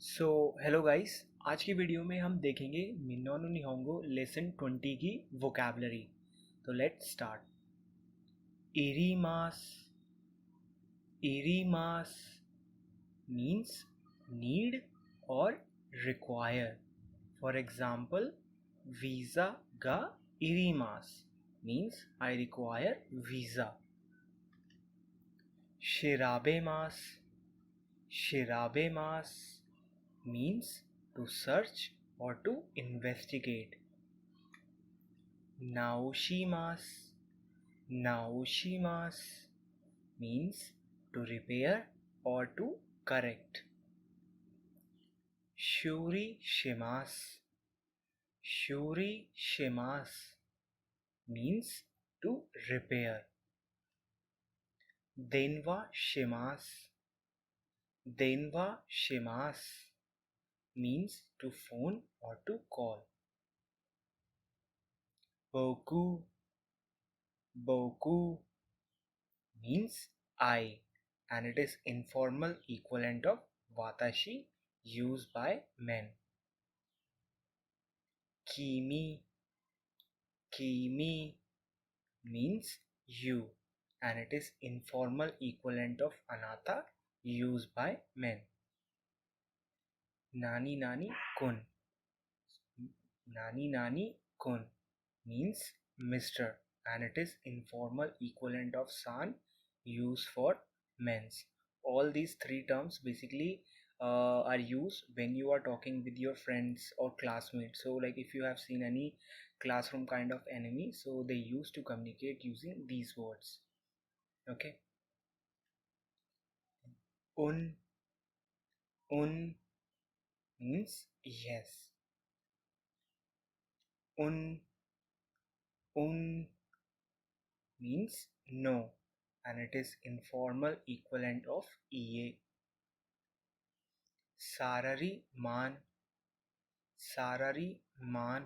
So hello guys. आज की video में हम देखेंगे मिन्ना नो निहोंगो लेसन 20 की वोकैबलरी। तो लेट्स स्टार्ट। इरीमास। इरीमास मीन्स नीड और रिक्वायर। फॉर एग्जाम्पल, वीज़ा गा इरीमास मीन्स आई रिक्वायर वीज़ा। शिराबेमास। शिराबेमास means to search or to investigate. Naoshimas. Naoshimas means to repair or to correct. Shuri shimas. Shuri shimas means to repair. Denwa shimas. Denwa shimas means to phone or to call. Boku. Boku means I, and it is informal equivalent of watashi used by men. Kimi. Kimi means you, and it is informal equivalent of anata used by men. Nani nani kun. Nani nani kun means Mr., and it is informal equivalent of san used for men's. All these three terms basically are used when you are talking with your friends or classmates. So like if you have seen any classroom kind of enemy, so they used to communicate using these words. Okay. Un. Un means yes. Un. Un means no, and it is informal equivalent of EA. Sarari man. Sarari man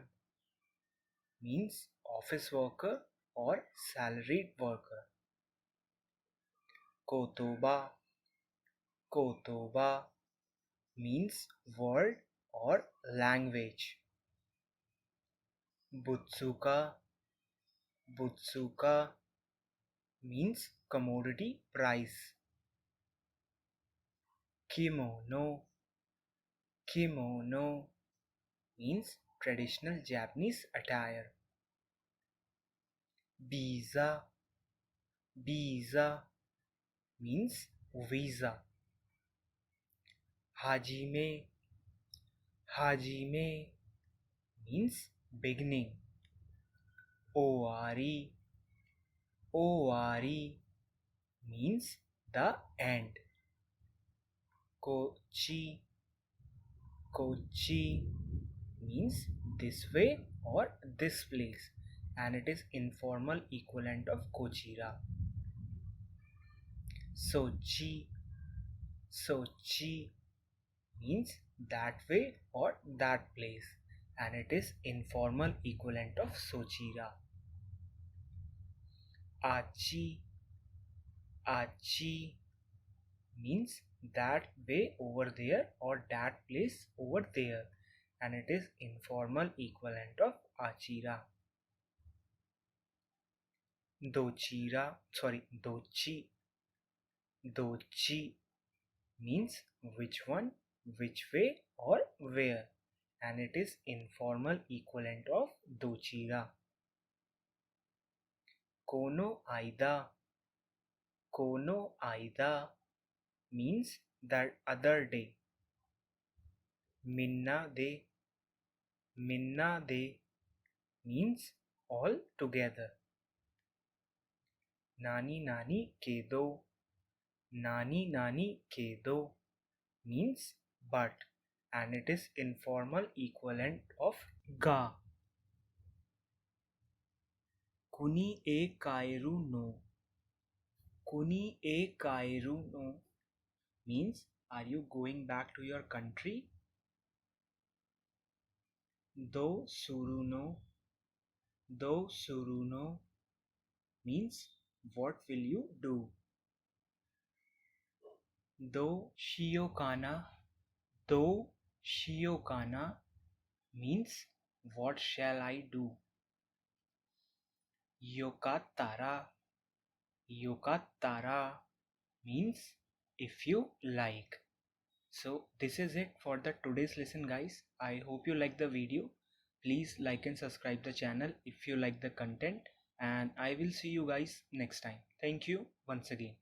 means office worker or salaried worker. Kotoba. Kotoba means word or language. Butsuka. Butsuka means commodity price. Kimono. Kimono means traditional Japanese attire. Visa. Visa means visa. Hajime. Hajime means beginning. Owari. Owari means the end. Kochi. Kochi means this way or this place, and it is informal equivalent of Kochira. Sochi. Sochi means that way or that place, and it is informal equivalent of Sochira. Achi. Achi means that way over there or that place over there, and it is informal equivalent of Achira. Dochi. Dochi means which one, which way or where, and it is informal equivalent of dochira. Kono aida. Kono aida means that other day. Minna de. Minna de means all together. Nani nani kedo. Nani nani kedo means but, and it is informal equivalent of ga. Kuni e kairu no. Kuni e kairu no means are you going back to your country? Do suru no. Do suru no means what will you do? Do shiokana. Do shiokana means what shall I do? Yokattara yokattara means if you like. So this is it for the today's lesson, guys. I hope you like the video. Please like and subscribe the channel if you like the content, and I will see you guys next time. Thank you once again.